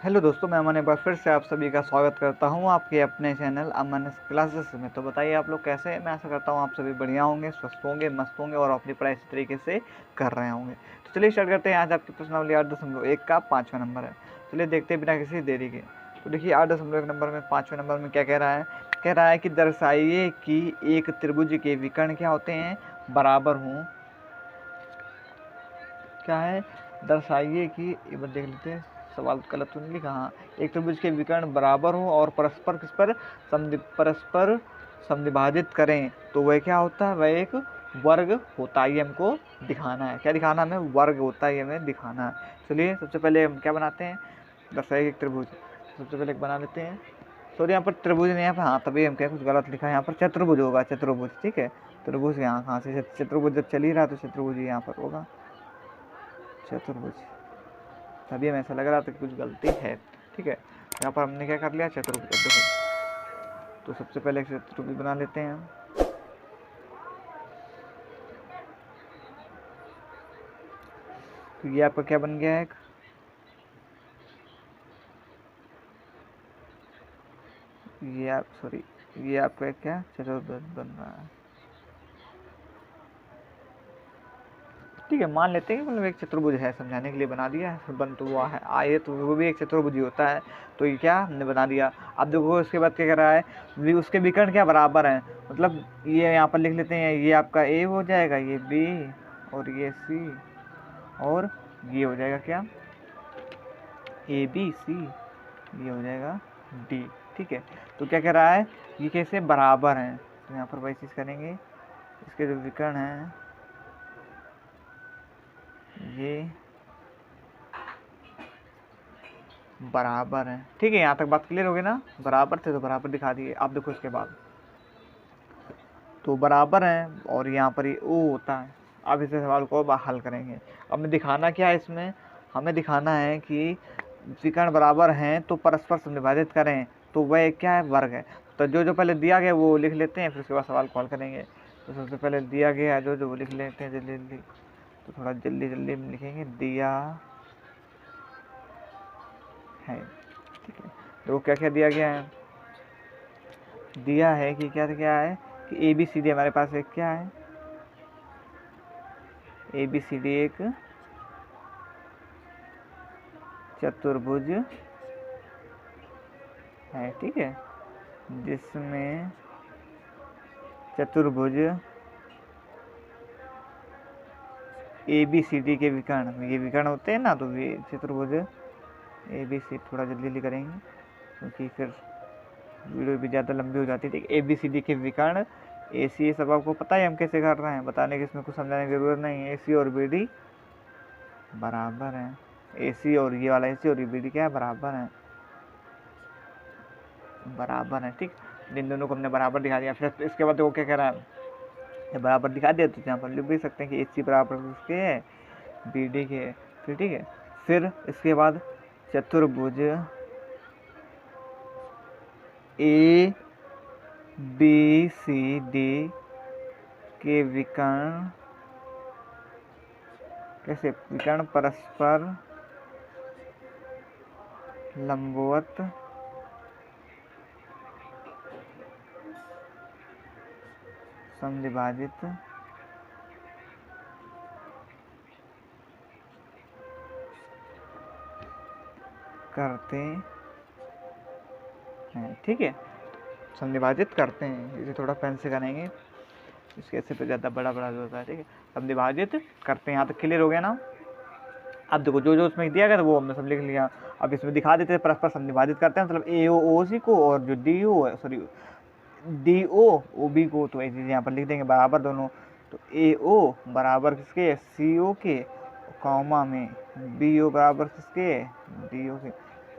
Hello दोस्तों, मैं अमन एक बार फिर से आप सभी का स्वागत करता हूं आपके अपने चैनल अमन क्लासेस में। तो बताइए आप लोग कैसे हैं। मैं आशा करता हूं आप सभी बढ़िया होंगे, स्वस्थ होंगे, मस्त होंगे और अपनी पढ़ाई इसी तरीके से कर रहे होंगे। तो चलिए स्टार्ट करते हैं। आज आपकी प्रश्नावली 8.1 का 5वां नंबर है। चलिए देखते हैं बिना किसी देरी के। तो देखिए 8.1 नंबर में 5वें नंबर में क्या कह रहा है। कह रहा है कि दर्शाइए कि एक त्रिभुज के विकर्ण क्या होते हैं, बराबर हों। क्या है, दर्शाइए कि एक बार देख लेते हैं, सवाल गलत तो नहीं लिखा। हाँ, एक त्रिभुज के विकर्ण बराबर हो और परस्पर किस पर परस्पर समद्विभाजित करें तो वह क्या होता है, वह एक वर्ग होता है। ये हमको दिखाना है। क्या दिखाना हमें, वर्ग होता है, ये हमें दिखाना है। चलिए सबसे पहले हम क्या बनाते हैं, दर्शाइए एक त्रिभुज। सबसे पहले बना लेते हैं। सॉरी, यहाँ पर त्रिभुज नहीं, यहाँ पर हाँ तभी हम क्या कुछ गलत लिखा है। यहाँ पर चतुर्भुज होगा, चतुर्भुज। ठीक है, त्रिभुज यहाँ कहाँ से, चतुर्भुज जब चल ही रहा तो चतुर्भुज यहाँ पर होगा, चतुर्भुज। तभी हमें ऐसा लग रहा था कि कुछ गलती है। ठीक है, यहाँ पर हमने क्या कर लिया, चतुर्भुज। देखो, तो सबसे पहले चतुर्भुज बना लेते हैं हम। तो ये आपका क्या बन गया है, ये आपका क्या चतुर्भुज बन रहा है। ठीक है, मान लेते हैं कि मतलब एक चतुर्भुज है, समझाने के लिए बना दिया है, बन तो हुआ है। आए तो वो भी एक चतुर्भुज ही होता है। तो ये क्या हमने बना दिया। अब देखो इसके बाद क्या कर रहा है, उसके विकर्ण क्या बराबर हैं। मतलब ये यहाँ पर लिख लेते हैं, ये आपका ए हो जाएगा, ये बी और ये सी, और ये हो जाएगा क्या, ए बी सी, ये हो जाएगा डी। ठीक है, तो क्या कह रहा है, ये कैसे बराबर हैं। तो यहाँ पर वही चीज़ करेंगे, इसके जो विकर्ण हैं ये बराबर है। ठीक है, यहाँ तक बात क्लियर हो गई ना। बराबर थे तो बराबर दिखा दिए। आप देखो इसके बाद तो बराबर हैं और यहाँ पर ये ओ होता है। अब इस सवाल को हल करेंगे। अब हमें दिखाना क्या है, इसमें हमें दिखाना है कि विकर्ण बराबर हैं तो परस्पर समद्विभाजित करें तो वह क्या है, वर्ग है। तो जो जो पहले दिया गया वो लिख लेते हैं, फिर उसके बाद सवाल को हल करेंगे। तो सबसे पहले दिया गया है जो वो लिख लेते हैं जल्दी जल्दी। तो थोड़ा जल्दी जल्दी लिखेंगे, दिया है। ठीक है, तो क्या क्या दिया गया है, दिया है कि क्या क्या है कि ए बी सी डी हमारे पास एक क्या है, ए बी सी डी एक चतुर्भुज है। ठीक है, जिसमें चतुर्भुज ए बी सी डी के विकर्ण, ये विकर्ण होते हैं ना, तो ये चतुर्भुज ए बी सी, थोड़ा जल्दी जल्दी करेंगे क्योंकि फिर वीडियो भी ज़्यादा लंबी हो जाती है। ए बी सी डी के विकर्ण ए सी, ये सब आपको पता है हम कैसे कर रहे हैं, बताने की इसमें कुछ समझाने की ज़रूरत नहीं है। ए सी और बी डी बराबर है, ए सी और ये वाला ए सी और ये बी डी क्या है, बराबर है, बराबर है। ठीक, इन दोनों को हमने बराबर दिखा दिया। फिर इसके बाद वो क्या कह रहा है, ये बराबर दिखा दिया तो यहाँ पर लिख भी सकते हैं कि ए सी बराबर उसके है, बी डी के है। फिर ठीक है, फिर इसके बाद चतुर्भुज ए बी सी डी के विकर्ण कैसे, विकर्ण परस्पर लंबवत समद्विभाजित करते हैं। ठीक है, समद्विभाजित करते हैं, इसे थोड़ा पेन से करेंगे, इसके ऐसे पे ज़्यादा बड़ा बड़ा जो होता है। ठीक है, समद्विभाजित करते हैं। यहाँ तक क्लियर हो गया ना। अब देखो जो जो उसमें दिया गया था वो हमने सब लिख लिया। अब इसमें दिखा देते हैं, परस्पर समद्विभाजित करते हैं, मतलब ए ओ सी को और जो डी ओ है, सॉरी डी ओ बी को, तो ये चीज़ यहाँ पर लिख देंगे बराबर दोनों। तो ए ओ बराबर किसके, सी ओ के, कॉमा में बी ओ बराबर किसके, डी ओ के।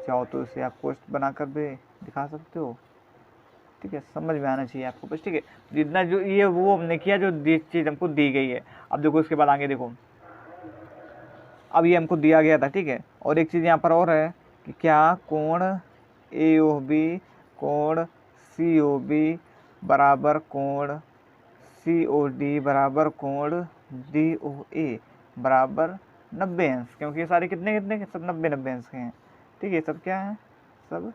चाहो तो इसे आप पोस्ट बनाकर भी दिखा सकते हो। ठीक है, समझ में आना चाहिए आपको बस। ठीक है, जितना जो ये वो हमने किया, जो चीज़ हमको दी गई है। अब देखो इसके बाद आगे देखो, अब ये हमको दिया गया था। ठीक है, और एक चीज़ यहाँ पर और है कि क्या कोण ए ओ बी कोण सी ओ बी बराबर कोण सी ओ डी बराबर कोण डी ओ ए बराबर 90 अंश, क्योंकि ये सारे कितने कितने सब 90 90 अंश के हैं। ठीक है। ये सब क्या है, सब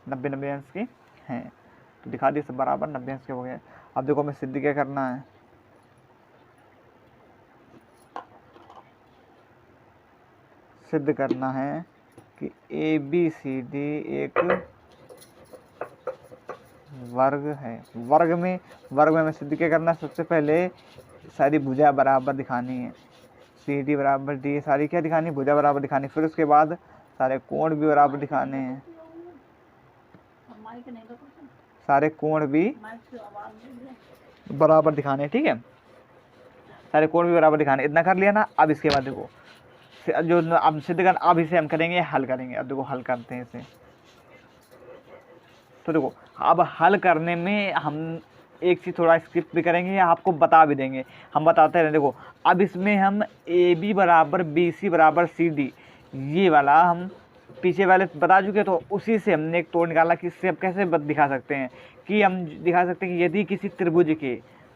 90-90 अंश के हैं। तो दिखा दिए सब बराबर 90 अंश के हो गए। अब देखो हमें सिद्ध क्या करना है, सिद्ध करना है कि ABCD एक वर्ग है। वर्ग में हमें सिद्ध क्या करना है, सबसे पहले सारी भुजा बराबर दिखानी है, CD बराबर D, सारी क्या दिखानी, भुजा बराबर दिखानी। फिर उसके बाद सारे कोण भी बराबर दिखाने हैं, सारे कोण भी बराबर दिखाने, ठीक है, सारे कोण भी बराबर दिखाने। इतना कर लिया ना। अब इसके बाद देखो जो अब सिद्ध कर, अब इसे हम करेंगे हल करेंगे। अब देखो हल करते हैं इसे। तो देखो अब हल करने में हम एक चीज़ थोड़ा स्किप भी करेंगे या आपको बता भी देंगे, हम बताते रहे। देखो अब इसमें हम AB बराबर BC बराबर CD ये वाला हम पीछे वाले बता चुके, तो उसी से हमने एक तोड़ निकाला कि इससे अब कैसे दिखा सकते हैं, कि हम दिखा सकते हैं कि यदि किसी त्रिभुज के,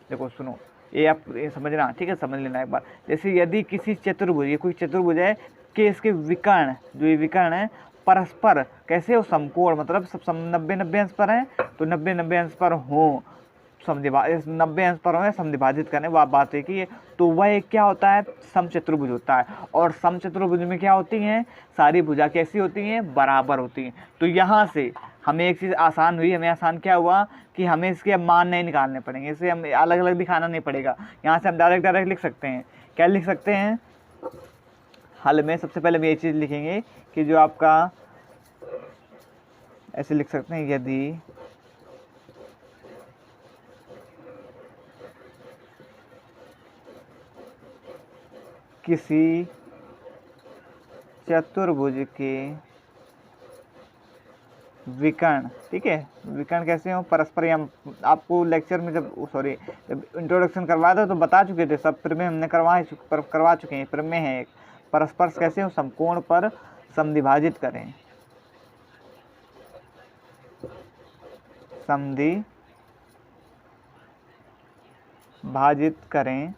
देखो सुनो ये आप ये समझना, ठीक है, समझ लेना एक बार। जैसे यदि किसी चतुर्भुज, ये कोई चतुर्भुज है कि इसके विकर्ण, जो ये विकर्ण है परस्पर कैसे हो, समकोण, मतलब सब 90-90 अंश पर हैं, तो 90-90 अंश पर हों, 90 अंश पर हो समद्विभाजित करने, वह बात है कि तो वह क्या होता है, समचतुर्भुज होता है। और समचतुर्भुज में क्या होती हैं, सारी भुजा कैसी होती हैं, बराबर होती हैं। तो यहाँ से हमें एक चीज़ आसान हुई, हमें आसान क्या हुआ कि हमें इसके मान नहीं निकालने पड़ेंगे, इसे हम अलग अलग दिखाना नहीं पड़ेगा। यहाँ से हम डायरेक्ट लिख सकते हैं। क्या लिख सकते हैं हल में, सबसे पहले हम ये चीज़ लिखेंगे कि जो आपका ऐसे लिख सकते हैं, यदि किसी चतुर्भुज के विकर्ण, ठीक है, विकर्ण कैसे हो, परस्पर। हम आपको लेक्चर में जब इंट्रोडक्शन करवाया था तो बता चुके थे, सब प्रमेय हमने करवा चुके हैं। प्रमेय है एक, परस्पर कैसे हो, समकोण पर समद्विभाजित करें, समद्विभाजित करें,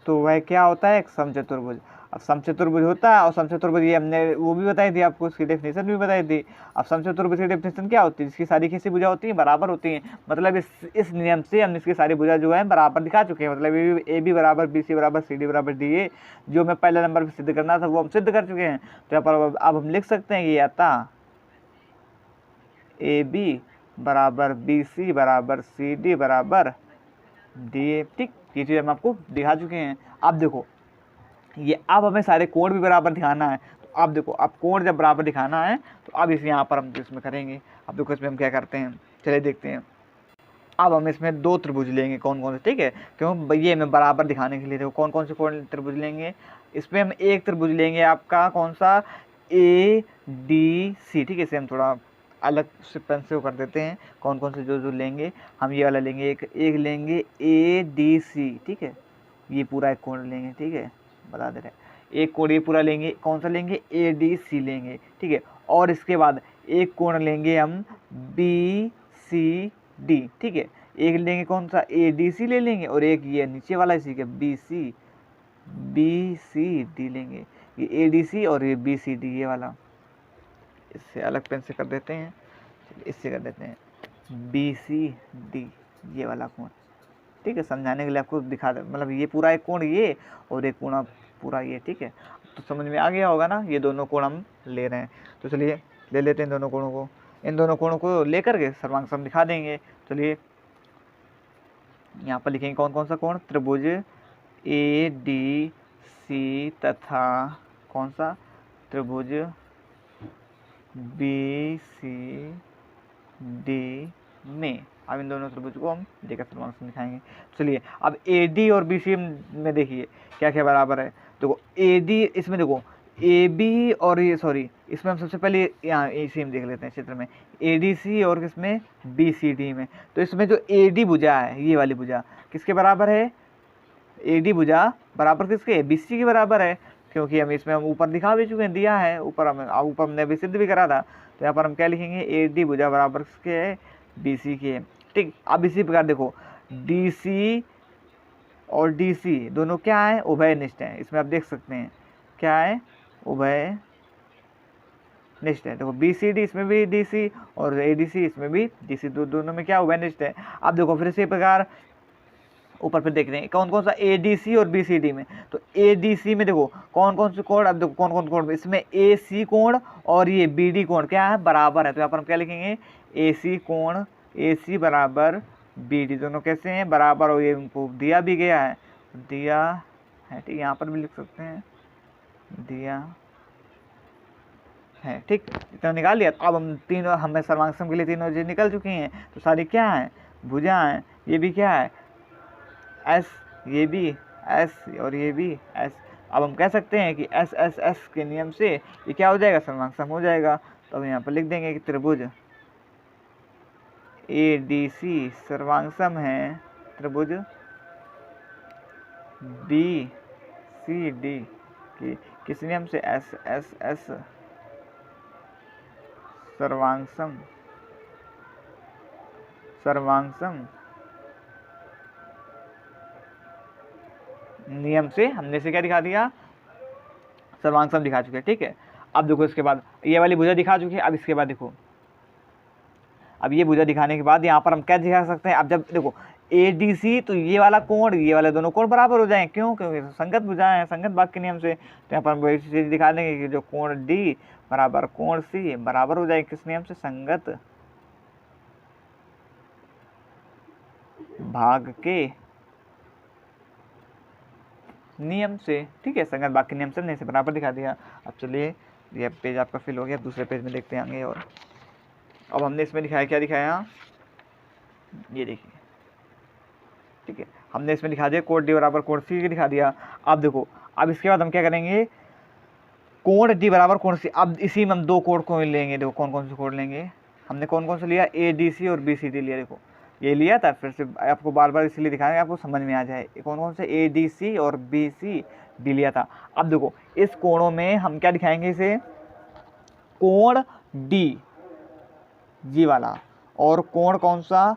तो वह क्या होता है, एक समचतुर्भुज। अब समचतुर्भुज होता है, और समचतुर्भुज ये हमने वो भी बताई थी आपको, उसकी डेफिनेशन भी बताई थी। अब समचतुर्भुज की डेफिनेशन क्या होती है, जिसकी सारी किसी भुजा होती है बराबर होती हैं। मतलब इस नियम से हम इसकी सारी भुजा जो है बराबर दिखा चुके हैं। मतलब AB बराबर BC बराबर CD बराबर DA, जो मैं पहले नंबर पर सिद्ध करना था वो हम सिद्ध कर चुके हैं। तो यहाँ पर अब हम लिख सकते हैं कि अतः AB बराबर BC बराबर CD बराबर DA, ठीक, ये चीज़ हम आपको दिखा चुके हैं। अब देखो ये, अब हमें सारे कोण भी बराबर दिखाना है। तो अब देखो, अब कोण जब बराबर दिखाना है तो अब इस यहाँ पर हम इसमें करेंगे। अब देखो इसमें हम क्या करते हैं, चलिए देखते हैं। अब हम इसमें 2 त्रिभुज लेंगे, कौन कौन से, ठीक है, क्यों ये हमें बराबर दिखाने के लिए। देखो कौन कौन से कोण त्रिभुज लेंगे, इसमें हम एक त्रिभुज लेंगे आपका, कौन सा, ADC, ठीक है। इसे हम थोड़ा अलग से पेन से कर देते हैं, कौन कौन से जो लेंगे। हम ये वाला लेंगे, एक लेंगे ADC, ठीक है, ये पूरा एक कोण लेंगे, ठीक है, बता दे रहे हैं। एक कोण ये पूरा लेंगे, कौन सा लेंगे, ADC लेंगे, ठीक है। और इसके बाद एक कोण लेंगे हम BCD, ठीक है। एक लेंगे कौन सा, ADC ले लेंगे, और एक ये नीचे वाला इसी का BCD लेंगे। ये ADC और ये BCD, ये वाला इससे अलग पेन से कर देते हैं, इससे कर देते हैं BCD, ये वाला कोण, ठीक है। समझाने के लिए आपको दिखा दे, मतलब ये पूरा एक कोण ये, और एक कोण पूरा ये, ठीक है। तो समझ में आ गया होगा ना, ये दोनों कोण हम ले रहे हैं। तो चलिए ले लेते हैं दोनों कोणों को, इन दोनों कोणों को लेकर के सर्वांग सम दिखा देंगे। चलिए यहाँ पर लिखेंगे कौन कौन सा कोण, त्रिभुज ADC तथा कौन सा, त्रिभुज BCD में। अब इन दोनों त्रिभुज को हम लेकर सर्वांग सम दिखाएंगे। चलिए अब AD और BC में देखिए क्या क्या बराबर है। देखो AD, इसमें देखो AB और ये इसमें हम सबसे पहले यहाँ इसी में देख लेते हैं चित्र में, ADC और किसमें, BCD में। तो इसमें जो AD भुजा है, ये वाली भुजा किसके बराबर है, AD भुजा बराबर किसके, BC के बराबर है, क्योंकि हम इसमें हम ऊपर दिखा भी चुके हैं, दिया है ऊपर हमने भी सिद्ध भी करा था। तो यहाँ पर हम क्या लिखेंगे, AD भुजा बराबर किसके है, BC के, ठीक। अब इसी प्रकार देखो DC और DC दोनों क्या है, उभयनिष्ठ हैं। इसमें आप देख सकते हैं क्या है, उभयनिष्ठ निश्चित है। देखो BCD इसमें भी DC और ADC इसमें भी DC, दोनों में क्या हुआ निश्चित है। अब देखो फिर इसी प्रकार ऊपर फिर देख रहे हैं कौन कौन सा ADC और BCD में। तो ADC में देखो कौन कौन से कोण, अब देखो कौन कौन कोण, इसमें AC कोण और ये BD कोण क्या है, बराबर है। तो यहाँ पर हम क्या लिखेंगे, AC कोण, AC बराबर BD, दोनों कैसे हैं, बराबर, और ये उनको दिया भी गया है, दिया है ठीक, यहाँ पर भी लिख सकते हैं दिया है ठीक। इतना निकाल लिया। अब हम तीनों, हमें सर्वांग के लिए तीनों चीज निकल चुकी हैं। तो सारी क्या है, भुजा है। ये भी क्या है S, ये भी S और ये भी S। अब हम कह सकते हैं कि S के नियम से ये क्या हो जाएगा, सर्वांग हो जाएगा। तो अब यहाँ पर लिख देंगे कि त्रिभुज ADC सर्वांग है त्रिभुज BCD की किस नियम से, S सर्वांग नियम से हमने से क्या दिखा दिया, सर्वांग दिखा चुके हैं ठीक है। अब देखो इसके बाद ये वाली भुजा दिखा चुके हैं। अब इसके बाद देखो, अब ये भुजा दिखाने के बाद यहाँ पर हम क्या दिखा सकते हैं, अब जब देखो ADC, तो ये वाला कोण, ये वाले दोनों कोण बराबर हो जाएंगे, क्यों, क्योंकि संगत भुजा है, संगत भाग के नियम से। तो यहाँ पर हम वही चीज दिखा देंगे कि जो कोण D बराबर कोण C बराबर हो जाएगा किस नियम से, संगत भाग के नियम से ठीक है, संगत भाग के नियम से हमने इसे बराबर दिखा दिया। अब चलिए ये पेज आपका फिल हो गया, दूसरे पेज में देखते आएंगे। और अब हमने इसमें दिखाया, क्या दिखाया, ये देखिए ठीक है, हमने इसमें दिखा दिया कोण D बराबर कोण C के दिखा दिया। अब देखो, अब इसके बाद हम क्या करेंगे, कोण D बराबर कोण C, अब इसी में हम दो कोण को लेंगे। देखो कौन कौन से कोण लेंगे, हमने कौन कौन से लिया, ADC और BCD लिया। देखो ये लिया था, फिर से आपको बार बार इसलिए दिखाएंगे आपको समझ में आ जाए, कौन कौन से ADC और BCD लिया था। अब देखो इस कोणों में हम क्या दिखाएंगे, इसे कोण D ये वाला और कोण कौन सा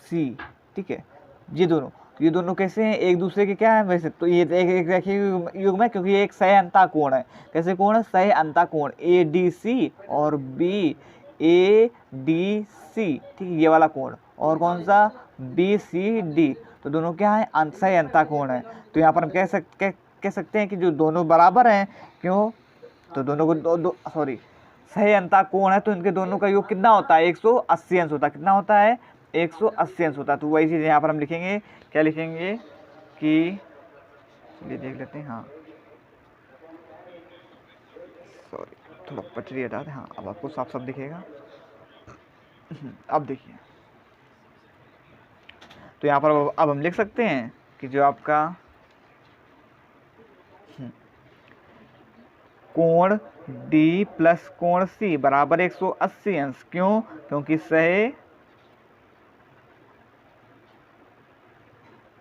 C ठीक है, ये दोनों कैसे हैं, एक दूसरे के क्या है वैसे, तो ये एक रेखीय युग्म है, क्योंकि ये एक सह अंता कोण है। कैसे कोण है, सह अंता कोण, ADC और BADC ठीक है, ये वाला कोण, और कौन सा BCD, तो दोनों क्या है, सह अंता कोण है। तो यहाँ पर हम कह सकते हैं कि जो दोनों बराबर हैं, क्यों, तो दोनों को सॉरी सह अंता कोण है, तो इनके दोनों का योग कितना होता है, 180 अंश होता है। कितना होता है, 180 अंश होता है। तो वही चीज़ यहाँ पर हम लिखेंगे, क्या लिखेंगे कि, चलिए देख लेते हैं, हाँ सॉरी थोड़ा पटरी हटा दें, हाँ अब आपको साफ साफ दिखेगा। अब देखिए, तो यहाँ पर अब हम लिख सकते हैं कि जो आपका कोण D प्लस कोण C बराबर 180 अंश, क्यों, क्योंकि सह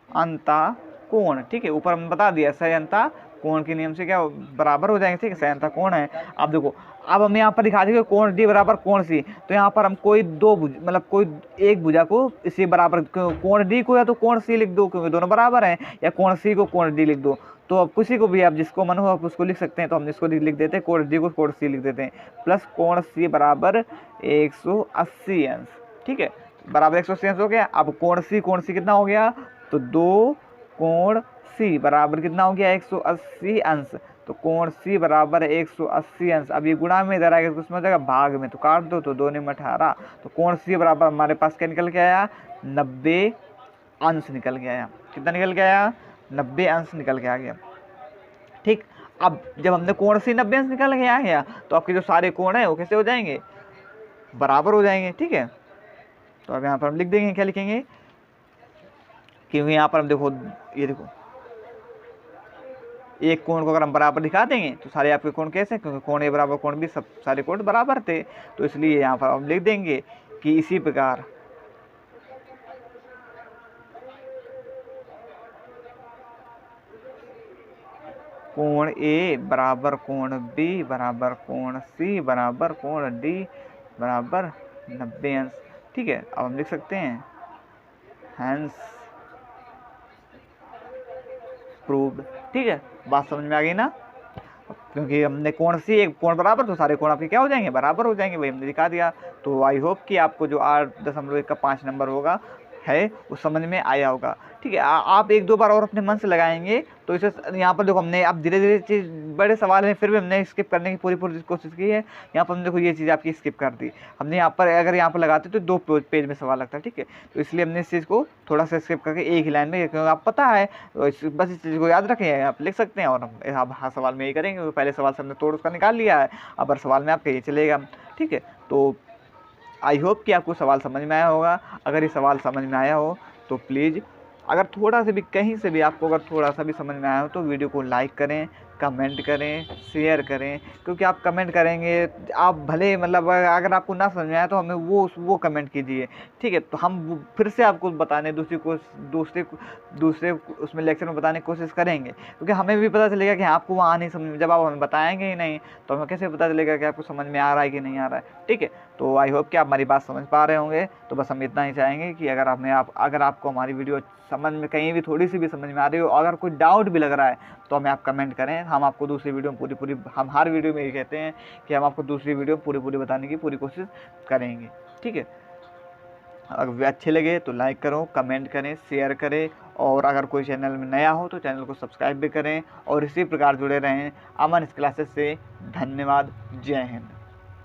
अंता कोण ठीक है, ऊपर हम बता दिया सह अंता कोण के नियम से क्या बराबर हो जाएंगे ठीक है, सह अंता कोण है। अब देखो, अब हम यहाँ पर दिखा देंगे कोण D बराबर कोण C, तो यहाँ पर हम कोई दो मतलब कोई एक भुजा को इसी बराबर, कोण D को या तो कोण C लिख दो क्योंकि दोनों बराबर हैं, या कोण C को कोण D लिख दो। तो अब किसी को भी आप जिसको मन हो आप उसको लिख सकते हैं। तो हम इसको लिख देते हैं, कोण D को कोण C लिख देते हैं, प्लस कोण C बराबर 180 अंश ठीक है, बराबर 180 अंश हो गया। अब कोण C कितना हो गया, तो दो कोण C बराबर कितना हो गया, 180 अंश। तो कोण C बराबर 180 अंश। अब ये गुणा में इधर आएगा तो उसमें हो जाएगा भाग में, तो काट दो, तो 2 ने 18। तो कोण C बराबर हमारे पास क्या निकल के आया, 90 अंश निकल के आया। कितना निकल के आया, 90 अंश निकल के आ गया ठीक। अब जब हमने कोण C 90 अंश निकल के आ गया, तो आपके जो सारे कोण है वो कैसे हो जाएंगे, बराबर हो जाएंगे ठीक है। तो अब यहाँ पर हम लिख देंगे, क्या लिखेंगे, क्योंकि यहाँ पर हम देखो, ये देखो एक कोण को अगर हम बराबर दिखा देंगे तो सारे आपके कोण कैसे, क्योंकि कोण A बराबर कोण B सब सारे कोण बराबर थे, तो इसलिए यहाँ पर हम लिख देंगे कि इसी प्रकार कोण A बराबर कोण B बराबर कोण C बराबर कोण D बराबर 90 अंश ठीक है। अब हम लिख सकते हैं हैंस प्रूव्ड ठीक है। बात समझ में आ गई ना। क्योंकि हमने कोण सी एक कोण बराबर, तो सारे कोण आपके क्या हो जाएंगे, बराबर हो जाएंगे, वही हमने दिखा दिया। तो आई होप कि आपको जो 8.1 का 5 नंबर होगा है वो समझ में आया होगा। ठीक है, आप एक दो बार और अपने मन से लगाएंगे तो इसे यहाँ पर देखो हमने अब धीरे धीरे चीज़, बड़े सवाल हैं फिर भी हमने स्किप करने की पूरी कोशिश की है। यहाँ पर हमने देखो ये चीज़ आपकी स्किप कर दी हमने। यहाँ पर अगर यहाँ पर लगाते तो 2 पेज में सवाल लगता है। ठीक है, तो इसलिए हमने इस चीज़ को थोड़ा सा स्किप करके एक ही लाइन में, क्योंकि आप पता है बस इस चीज़ को याद रखें, आप लिख सकते हैं। और हम हाँ सवाल में यही करेंगे, क्योंकि पहले सवाल से हमने तोड़ उसका निकाल लिया है, अब हर सवाल में आपका ये चलेगा। ठीक है, तो आई होप कि आपको सवाल समझ में आया होगा। अगर ये सवाल समझ में आया हो तो प्लीज़, अगर थोड़ा सा भी कहीं से भी आपको अगर थोड़ा सा भी समझ में आया हो तो वीडियो को लाइक करें, कमेंट करें, शेयर करें। क्योंकि आप कमेंट करेंगे, आप भले मतलब अगर आपको ना समझ में आया तो हमें वो कमेंट कीजिए। ठीक है, तो हम फिर से आपको बताने दूसरे उसमें लेक्चर में बताने की कोशिश करेंगे, क्योंकि हमें भी पता चलेगा कि आपको वहाँ नहीं समझ में, जब आप हमें बताएंगे ही नहीं तो हमें कैसे पता चलेगा कि आपको समझ में आ रहा है कि नहीं आ रहा है। ठीक है, तो आई होप कि आप हमारी बात समझ पा रहे होंगे। तो बस हम इतना ही चाहेंगे कि अगर आपको हमारी वीडियो समझ में कहीं भी थोड़ी सी भी समझ में आ रही हो, अगर कोई डाउट भी लग रहा है तो हमें आप कमेंट करें। हम आपको दूसरी वीडियो में पूरी हम हर वीडियो में ये कहते हैं कि हम आपको दूसरी वीडियो पूरी बताने की पूरी कोशिश करेंगे। ठीक है, अगर अच्छे लगे तो लाइक करो, कमेंट करें, शेयर करें, और अगर कोई चैनल में नया हो तो चैनल को सब्सक्राइब भी करें, और इसी प्रकार जुड़े रहें अमन क्लासेस से। धन्यवाद, जय हिंद।